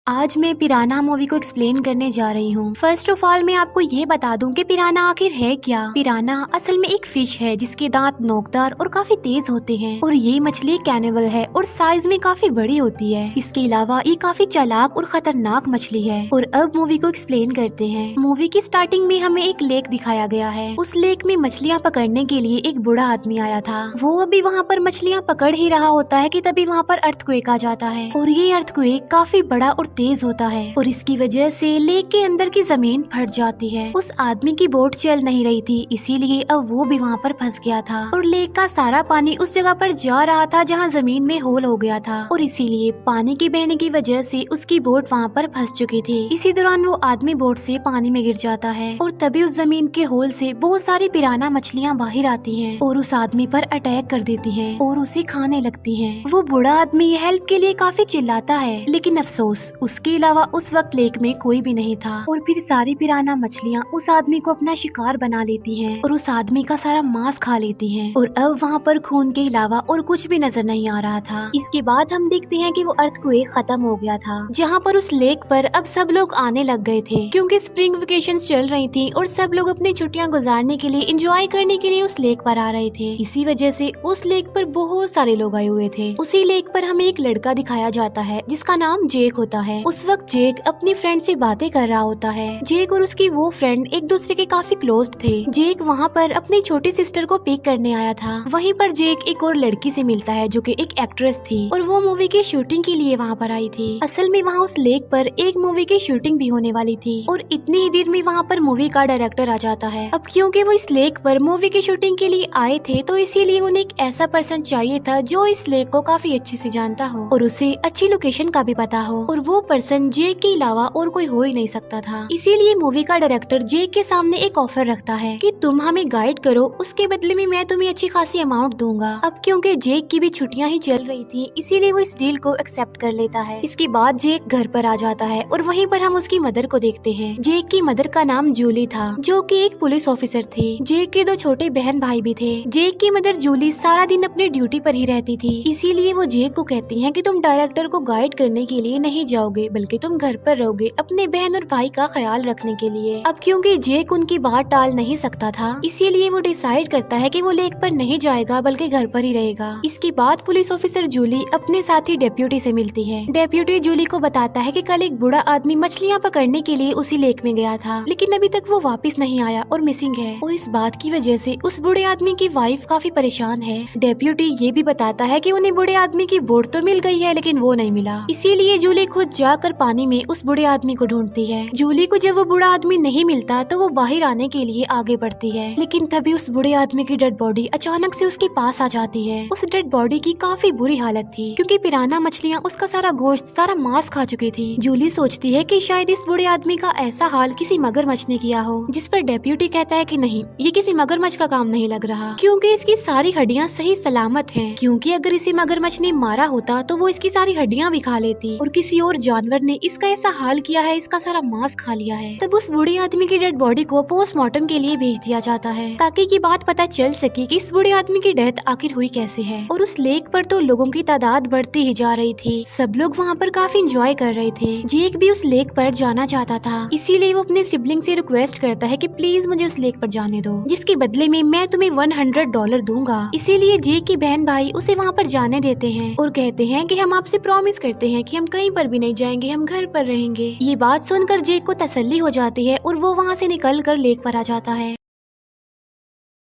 आज मैं पिराना मूवी को एक्सप्लेन करने जा रही हूँ। फर्स्ट ऑफ ऑल मैं आपको ये बता दूं कि पिराना आखिर है क्या। पिराना असल में एक फिश है जिसके दांत नोकदार और काफी तेज होते हैं और ये मछली कैनिबल है और साइज में काफी बड़ी होती है। इसके अलावा ये काफी चालाक और खतरनाक मछली है। और अब मूवी को एक्सप्लेन करते हैं। मूवी की स्टार्टिंग में हमें एक लेक दिखाया गया है। उस लेक में मछलियाँ पकड़ने के लिए एक बूढ़ा आदमी आया था। वो अभी वहाँ पर मछलियाँ पकड़ ही रहा होता है कि तभी वहाँ पर अर्थक्वेक आ जाता है और ये अर्थक्वेक काफी बड़ा और तेज होता है और इसकी वजह से लेक के अंदर की जमीन फट जाती है। उस आदमी की बोट चल नहीं रही थी, इसीलिए अब वो भी वहाँ पर फंस गया था और लेक का सारा पानी उस जगह पर जा रहा था जहाँ जमीन में होल हो गया था और इसीलिए पानी के बहने की वजह से उसकी बोट वहाँ पर फंस चुकी थी। इसी दौरान वो आदमी बोट से पानी में गिर जाता है और तभी उस जमीन के होल से बहुत सारी पिराना मछलियाँ बाहर आती हैं और उस आदमी पर अटैक कर देती हैं और उसे खाने लगती हैं। वो बूढ़ा आदमी हेल्प के लिए काफी चिल्लाता है, लेकिन अफसोस उसके अलावा उस वक्त लेक में कोई भी नहीं था और फिर सारी पिराना मछलियाँ उस आदमी को अपना शिकार बना लेती हैं और उस आदमी का सारा मांस खा लेती हैं और अब वहाँ पर खून के अलावा और कुछ भी नजर नहीं आ रहा था। इसके बाद हम देखते हैं कि वो अर्थक्वेक खत्म हो गया था, जहाँ पर उस लेक पर अब सब लोग आने लग गए थे क्योंकि स्प्रिंग वेकेशंस चल रही थी और सब लोग अपनी छुट्टियाँ गुजारने के लिए, एंजॉय करने के लिए उस लेक पर आ रहे थे। इसी वजह से उस लेक पर बहुत सारे लोग आए हुए थे। उसी लेक पर हमें एक लड़का दिखाया जाता है जिसका नाम जेक होता है। उस वक्त जेक अपनी फ्रेंड से बातें कर रहा होता है। जेक और उसकी वो फ्रेंड एक दूसरे के काफी क्लोज थे। जेक वहाँ पर अपनी छोटी सिस्टर को पिक करने आया था। वहीं पर जेक एक और लड़की से मिलता है जो कि एक एक्ट्रेस थी और वो मूवी की शूटिंग के लिए वहाँ पर आई थी। असल में वहाँ उस लेक पर एक मूवी की शूटिंग भी होने वाली थी और इतनी ही देर में वहाँ पर मूवी का डायरेक्टर आ जाता है। अब क्योंकि वो इस लेक पर मूवी की शूटिंग के लिए आए थे तो इसीलिए उन्हें एक ऐसा पर्सन चाहिए था जो इस लेक को काफी अच्छे से जानता हो और उसे अच्छी लोकेशन का भी पता हो, और वो पर्सन जेक के अलावा और कोई हो ही नहीं सकता था। इसीलिए मूवी का डायरेक्टर जेक के सामने एक ऑफर रखता है कि तुम हमें गाइड करो, उसके बदले में मैं तुम्हें अच्छी खासी अमाउंट दूंगा। अब क्योंकि जेक की भी छुट्टियां ही चल रही थी, इसीलिए वो इस डील को एक्सेप्ट कर लेता है। इसके बाद जेक घर पर आ जाता है और वहीं पर हम उसकी मदर को देखते हैं। जेक की मदर का नाम जूली था जो कि एक पुलिस ऑफिसर थी। जेक के दो छोटे बहन भाई भी थे। जेक की मदर जूली सारा दिन अपनी ड्यूटी पर ही रहती थी, इसीलिए वो जेक को कहती है कि तुम डायरेक्टर को गाइड करने के लिए नहीं जाओगे बल्कि तुम घर पर रहोगे अपने बहन और भाई का ख्याल रखने के लिए। अब क्योंकि जेक उनकी बात टाल नहीं सकता था, इसीलिए वो डिसाइड करता है कि वो लेक पर नहीं जाएगा बल्कि घर पर ही रहेगा। इसके बाद पुलिस ऑफिसर जूली अपने साथी डेप्यूटी से मिलती है। डेप्यूटी जूली को बताता है कि कल एक बूढ़ा आदमी मछलियाँ पकड़ने के लिए उसी लेक में गया था, लेकिन अभी तक वो वापस नहीं आया और मिसिंग है और इस बात की वजह से उस बूढ़े आदमी की वाइफ काफी परेशान है। डेप्यूटी ये भी बताता है कि उन्हें बूढ़े आदमी की बोट तो मिल गई है लेकिन वो नहीं मिला, इसीलिए जूली खुद जाकर पानी में उस बूढ़े आदमी को ढूंढती है। जूली को जब वो बूढ़ा आदमी नहीं मिलता तो वो बाहर आने के लिए आगे बढ़ती है, लेकिन तभी उस बूढ़े आदमी की डेड बॉडी अचानक से उसके पास आ जाती है। उस डेड बॉडी की काफी बुरी हालत थी क्योंकि पिराना मछलियाँ उसका सारा गोश्त, सारा मांस खा चुकी थी। जूली सोचती है कि शायद इस बूढ़े आदमी का ऐसा हाल किसी मगरमच्छ ने किया हो, जिस पर डेप्यूटी कहता है कि नहीं, ये किसी मगरमच्छ का काम नहीं लग रहा क्योंकि इसकी सारी हड्डियाँ सही सलामत हैं। क्योंकि अगर इसे मगरमच्छ ने मारा होता तो वो इसकी सारी हड्डियाँ भी खा लेती और किसी और जानवर ने इसका ऐसा हाल किया है, इसका सारा मांस खा लिया है। तब उस बूढ़े आदमी की डेड बॉडी को पोस्टमार्टम के लिए भेज दिया जाता है ताकि ये बात पता चल सके कि इस बूढ़े आदमी की डेथ आखिर हुई कैसे है। और उस लेक पर तो लोगों की तादाद बढ़ती ही जा रही थी। सब लोग वहाँ पर काफी एंजॉय कर रहे थे। जेक भी उस लेक पर जाना चाहता था, इसीलिए वो अपने सिबलिंग से रिक्वेस्ट करता है कि प्लीज मुझे उस लेक पर जाने दो, जिसके बदले में मैं तुम्हें $100 दूंगा। इसीलिए जेक की बहन भाई उसे वहाँ पर जाने देते हैं और कहते हैं कि हम आपसे प्रॉमिस करते हैं कि हम कहीं पर भी नहीं जाएंगे, हम घर पर रहेंगे। ये बात सुनकर जेक को तसल्ली हो जाती है और वो वहाँ से निकलकर लेक पर आ जाता है।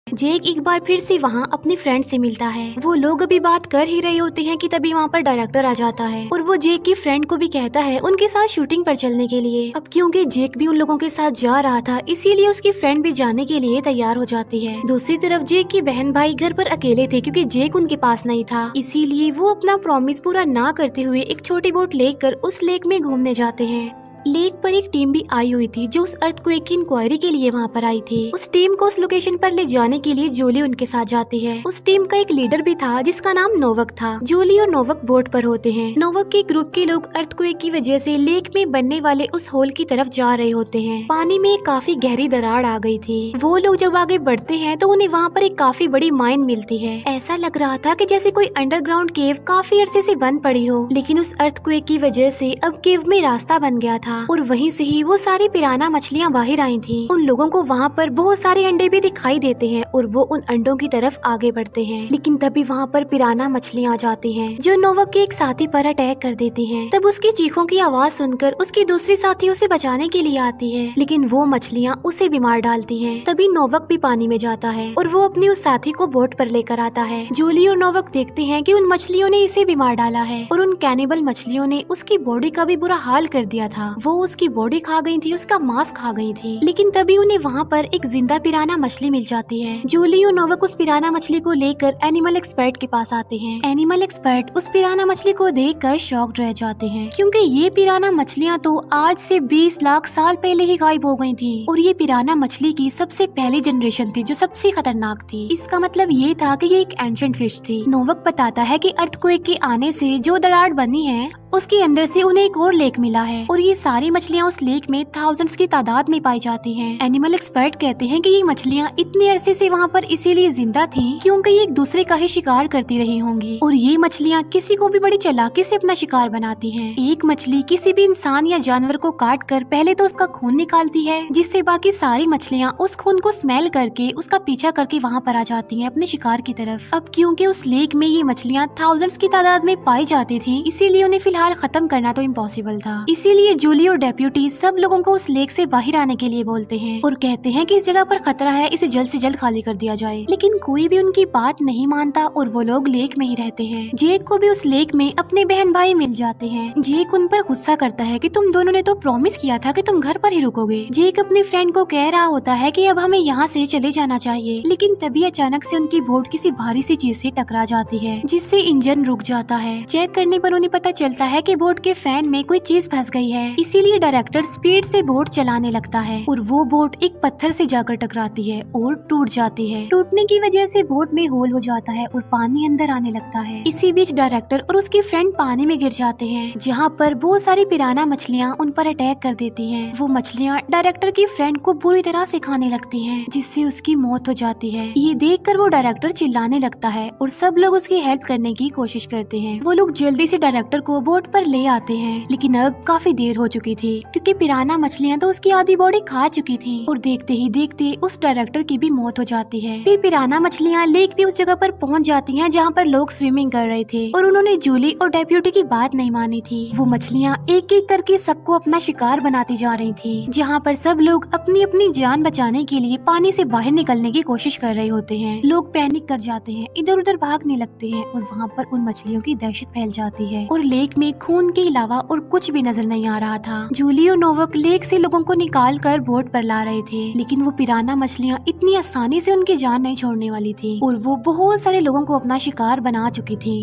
जेक एक बार फिर से वहाँ अपनी फ्रेंड से मिलता है। वो लोग अभी बात कर ही रहे होते हैं कि तभी वहाँ पर डायरेक्टर आ जाता है और वो जेक की फ्रेंड को भी कहता है उनके साथ शूटिंग पर चलने के लिए। अब क्योंकि जेक भी उन लोगों के साथ जा रहा था, इसीलिए उसकी फ्रेंड भी जाने के लिए तैयार हो जाती है। दूसरी तरफ जेक की बहन भाई घर पर अकेले थे क्योंकि जेक उनके पास नहीं था, इसीलिए वो अपना प्रॉमिस पूरा ना करते हुए एक छोटी बोट लेकर उस लेक में घूमने जाते हैं। लेक पर एक टीम भी आई हुई थी जो उस अर्थक्वेक की इंक्वायरी के लिए वहाँ पर आई थी। उस टीम को उस लोकेशन पर ले जाने के लिए जूली उनके साथ जाती है। उस टीम का एक लीडर भी था जिसका नाम नोवक था। जूली और नोवक बोट पर होते हैं। नोवक के ग्रुप के लोग अर्थक्वेक की वजह से लेक में बनने वाले उस होल की तरफ जा रहे होते हैं। पानी में एक काफी गहरी दरार आ गई थी। वो लोग जब आगे बढ़ते हैं तो उन्हें वहाँ पर एक काफी बड़ी माइन मिलती है। ऐसा लग रहा था कि जैसे कोई अंडरग्राउंड केव काफी अरसे से बंद पड़ी हो, लेकिन उस अर्थक्वेक की वजह से अब केव में रास्ता बन गया था और वहीं से ही वो सारी पिराना मछलियाँ बाहर आई थी। उन लोगों को वहाँ पर बहुत सारे अंडे भी दिखाई देते हैं और वो उन अंडों की तरफ आगे बढ़ते हैं, लेकिन तभी वहाँ पर पिराना मछलियाँ आ जाती हैं जो नोवक के एक साथी पर अटैक कर देती हैं। तब उसकी चीखों की आवाज सुनकर उसकी दूसरी साथी उसे बचाने के लिए आती है, लेकिन वो मछलियाँ उसे भी मार डालती हैं। तभी नोवक भी पानी में जाता है और वो अपनी उस साथी को बोट पर लेकर आता है। जूली और नोवक देखते हैं कि उन मछलियों ने इसे भी मार डाला है और उन कैनिबल मछलियों ने उसकी बॉडी का भी बुरा हाल कर दिया था। वो उसकी बॉडी खा गई थी, उसका मांस खा गई थी, लेकिन तभी उन्हें वहाँ पर एक जिंदा पिराना मछली मिल जाती है। जूली और नोवक उस पिराना मछली को लेकर एनिमल एक्सपर्ट के पास आते हैं। एनिमल एक्सपर्ट उस पिराना मछली को देखकर शॉक्ड रह जाते हैं, क्योंकि ये पिराना मछलियाँ तो आज से 20 लाख साल पहले ही गायब हो गई थी और ये पिराना मछली की सबसे पहली जनरेशन थी जो सबसे खतरनाक थी। इसका मतलब ये था कि ये एक एंशिएंट फिश थी। नोवक बताता है कि अर्थक्वेक के आने से जो दरार बनी है उसके अंदर से उन्हें एक और लेक मिला है और ये सारी मछलियाँ उस लेक में थाउजेंड्स की तादाद में पाई जाती हैं। एनिमल एक्सपर्ट कहते हैं कि ये मछलियाँ इतने अरसे से वहाँ पर इसीलिए जिंदा थी क्योंकि ये एक दूसरे का ही शिकार करती रही होंगी और ये मछलियाँ किसी को भी बड़ी चालाकी से अपना शिकार बनाती हैं। एक मछली किसी भी इंसान या जानवर को काट कर पहले तो उसका खून निकालती है, जिससे बाकी सारी मछलियाँ उस खून को स्मेल करके उसका पीछा करके वहाँ पर आ जाती हैं अपने शिकार की तरफ। अब क्योंकि उस लेक में ये मछलियाँ थाउजेंड्स की तादाद में पाई जाती थी, इसीलिए उन्हें फिलहाल खत्म करना तो इम्पॉसिबल था। इसीलिए जूली और डेप्यूटी सब लोगों को उस लेक से बाहर आने के लिए बोलते हैं और कहते हैं कि इस जगह पर खतरा है, इसे जल्द से जल्द खाली कर दिया जाए, लेकिन कोई भी उनकी बात नहीं मानता और वो लोग लेक में ही रहते हैं। जेक को भी उस लेक में अपने बहन भाई मिल जाते हैं। जेक उन पर गुस्सा करता है कि तुम दोनों ने तो प्रॉमिस किया था कि तुम घर पर ही रुकोगे। जेक अपने फ्रेंड को कह रहा होता है कि अब हमें यहाँ से चले जाना चाहिए, लेकिन तभी अचानक से उनकी बोट किसी भारी सी चीज से टकरा जाती है जिससे इंजन रुक जाता है। चेक करने पर उन्हें पता चलता है कि बोट के फैन में कोई चीज फंस गई है, इसीलिए डायरेक्टर स्पीड से बोट चलाने लगता है और वो बोट एक पत्थर से जाकर टकराती है और टूट जाती है। टूटने की वजह से बोट में होल हो जाता है और पानी अंदर आने लगता है। इसी बीच डायरेक्टर और उसके फ्रेंड पानी में गिर जाते हैं, जहाँ पर बहुत सारी पिराना मछलियाँ उन पर अटैक कर देती हैं। वो मछलियाँ डायरेक्टर की फ्रेंड को बुरी तरह से खाने लगती हैं, जिससे उसकी मौत हो जाती है। ये देखकर वो डायरेक्टर चिल्लाने लगता है और सब लोग उसकी हेल्प करने की कोशिश करते हैं। वो लोग जल्दी से डायरेक्टर को बोट पर ले आते हैं, लेकिन अब काफी देर हो चुकी थी क्योंकि पिराना मछलियाँ तो उसकी आधी बॉडी खा चुकी थी और देखते ही देखते उस डायरेक्टर की भी मौत हो जाती है। फिर पिराना मछलियाँ लेक भी उस जगह पर पहुँच जाती हैं जहाँ पर लोग स्विमिंग कर रहे थे और उन्होंने जूली और डेप्यूटी की बात नहीं मानी थी। वो मछलियाँ एक एक करके सबको अपना शिकार बनाती जा रही थी, जहाँ पर सब लोग अपनी अपनी जान बचाने के लिए पानी से बाहर निकलने की कोशिश कर रहे होते हैं। लोग पैनिक कर जाते हैं, इधर उधर भागने लगते हैं और वहाँ पर उन मछलियों की दहशत फैल जाती है और लेक में खून के अलावा और कुछ भी नजर नहीं आ रहा था। जूली और नोवक लेक से लोगों को निकाल कर बोट पर ला रहे थे, लेकिन वो पिराना मछलियाँ इतनी आसानी से उनकी जान नहीं छोड़ने वाली थी और वो बहुत सारे लोगों को अपना शिकार बना चुकी थी।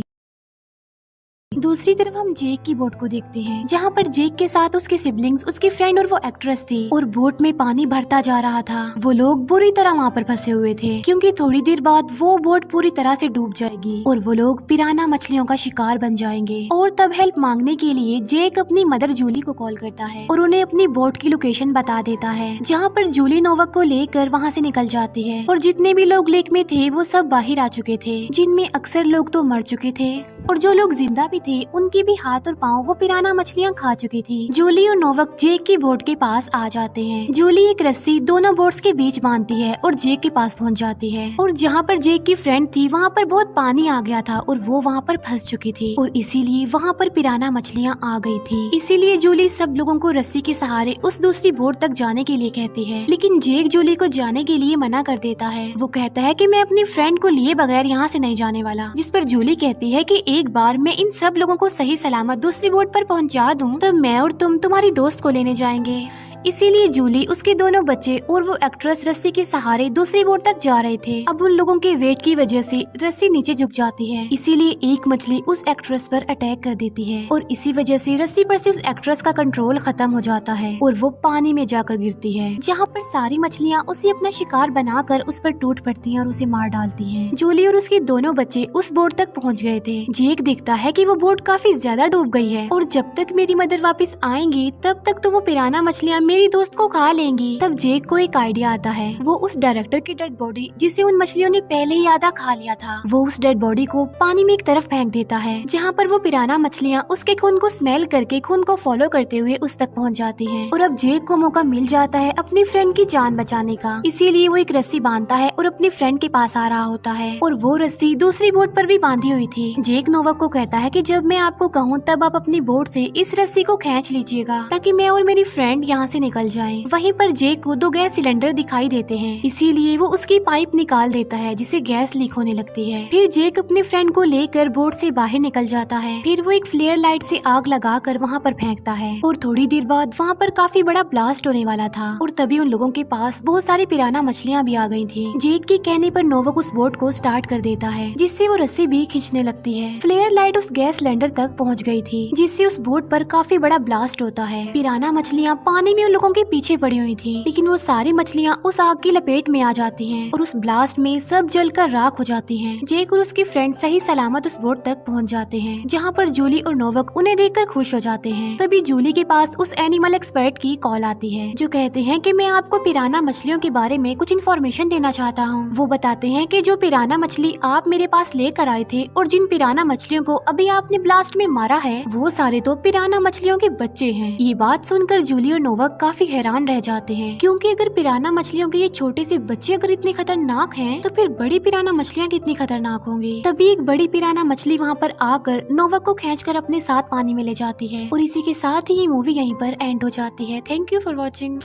दूसरी तरफ हम जेक की बोट को देखते हैं, जहाँ पर जेक के साथ उसके सिबलिंग्स, उसकी फ्रेंड और वो एक्ट्रेस थी और बोट में पानी भरता जा रहा था। वो लोग बुरी तरह वहाँ पर फंसे हुए थे क्योंकि थोड़ी देर बाद वो बोट पूरी तरह से डूब जाएगी और वो लोग पिराना मछलियों का शिकार बन जाएंगे। और तब हेल्प मांगने के लिए जेक अपनी मदर जूली को कॉल करता है और उन्हें अपनी बोट की लोकेशन बता देता है, जहाँ पर जूली नोवक को लेकर वहाँ से निकल जाती है और जितने भी लोग लेक में थे वो सब बाहर आ चुके थे, जिनमें अक्सर लोग तो मर चुके थे और जो लोग जिंदा भी थे उनकी भी हाथ और पाँव वो पिराना मछलियाँ खा चुकी थी। जूली और नोवक जेक की बोट के पास आ जाते हैं। जूली एक रस्सी दोनों बोट्स के बीच बांधती है और जेक के पास पहुंच जाती है और जहाँ पर जेक की फ्रेंड थी वहाँ पर बहुत पानी आ गया था और वो वहाँ पर फंस चुकी थी और इसीलिए वहाँ पर पिराना मछलियाँ आ गई थी। इसीलिए जूली सब लोगों को रस्सी के सहारे उस दूसरी बोट तक जाने के लिए कहती है, लेकिन जेक जूली को जाने के लिए मना कर देता है। वो कहता है कि मैं अपनी फ्रेंड को लिए बगैर यहाँ से नहीं जाने वाला, जिस पर जूली कहती है कि एक बार मैं इन सब लोगों को सही सलामत दूसरी बोट पर पहुंचा दूं, तब मैं और तुम तुम्हारी दोस्त को लेने जाएंगे। इसीलिए जूली, उसके दोनों बच्चे और वो एक्ट्रेस रस्सी के सहारे दूसरी बोट तक जा रहे थे। अब उन लोगों के वेट की वजह से रस्सी नीचे झुक जाती है, इसीलिए एक मछली उस एक्ट्रेस पर अटैक कर देती है और इसी वजह से रस्सी पर से उस एक्ट्रेस का कंट्रोल खत्म हो जाता है और वो पानी में जाकर गिरती है, जहाँ पर सारी मछलियाँ उसे अपना शिकार बनाकर उस पर टूट पड़ती हैं और उसे मार डालती हैं। जूली और उसके दोनों बच्चे उस बोट तक पहुँच गए थे। जेक देखता है कि वो बोट काफी ज्यादा डूब गई है और जब तक मेरी मदर वापस आएंगी तब तक तो वो पिराना मछलियाँ मेरी दोस्त को खा लेंगी। तब जेक को एक आइडिया आता है। वो उस डायरेक्टर की डेड बॉडी, जिसे उन मछलियों ने पहले ही आधा खा लिया था, वो उस डेड बॉडी को पानी में एक तरफ फेंक देता है, जहाँ पर वो पिराना मछलियाँ उसके खून को स्मेल करके खून को फॉलो करते हुए उस तक पहुँच जाती हैं। और अब जेक को मौका मिल जाता है अपनी फ्रेंड की जान बचाने का, इसीलिए वो एक रस्सी बांधता है और अपनी फ्रेंड के पास आ रहा होता है और वो रस्सी दूसरी बोट पर भी बांधी हुई थी। जेक नोवाक को कहता है कि जब मैं आपको कहूँ तब आप अपनी बोट से इस रस्सी को खींच लीजिएगा ताकि मैं और मेरी फ्रेंड यहाँ से निकल जाएं। वहीं पर जेक को 2 गैस सिलेंडर दिखाई देते हैं, इसीलिए वो उसकी पाइप निकाल देता है जिससे गैस लीक होने लगती है। फिर जेक अपनी फ्रेंड को लेकर बोट से बाहर निकल जाता है। फिर वो एक फ्लेयर लाइट से आग लगाकर वहाँ पर फेंकता है और थोड़ी देर बाद वहाँ पर काफी बड़ा ब्लास्ट होने वाला था और तभी उन लोगों के पास बहुत सारी पिराना मछलियाँ भी आ गई थी। जेक के कहने पर नोवाक उस बोट को स्टार्ट कर देता है, जिससे वो रस्सी भी खींचने लगती है। फ्लेयर लाइट उस गैस सिलेंडर तक पहुँच गई थी, जिससे उस बोट पर काफी बड़ा ब्लास्ट होता है। पिराना मछलियाँ पानी में उन लोगों के पीछे पड़ी हुई थी, लेकिन वो सारी मछलियाँ उस आग की लपेट में आ जाती हैं और उस ब्लास्ट में सब जलकर राख हो जाती हैं। जेक और उसकी फ्रेंड सही सलामत उस बोट तक पहुँच जाते हैं, जहाँ पर जूली और नोवाक उन्हें देखकर खुश हो जाते हैं। तभी जूली के पास उस एनिमल एक्सपर्ट की कॉल आती है, जो कहते हैं कि मैं आपको पिराना मछलियों के बारे में कुछ इन्फॉर्मेशन देना चाहता हूँ। वो बताते हैं कि जो पिराना मछली आप मेरे पास लेकर आए थे और जिन पिराना मछलियों को अभी आपने ब्लास्ट में मारा है, वो सारे तो पिराना मछलियों के बच्चे हैं। ये बात सुनकर जूली और नोवाक काफी हैरान रह जाते हैं, क्योंकि अगर पिराना मछलियों के ये छोटे से बच्चे अगर इतने खतरनाक हैं, तो फिर बड़ी पिराना मछलियाँ कितनी खतरनाक होंगी। तभी एक बड़ी पिराना मछली वहाँ पर आकर नोवाक को खींचकर अपने साथ पानी में ले जाती है और इसी के साथ ही ये मूवी यहीं पर एंड हो जाती है। Thank you for watching.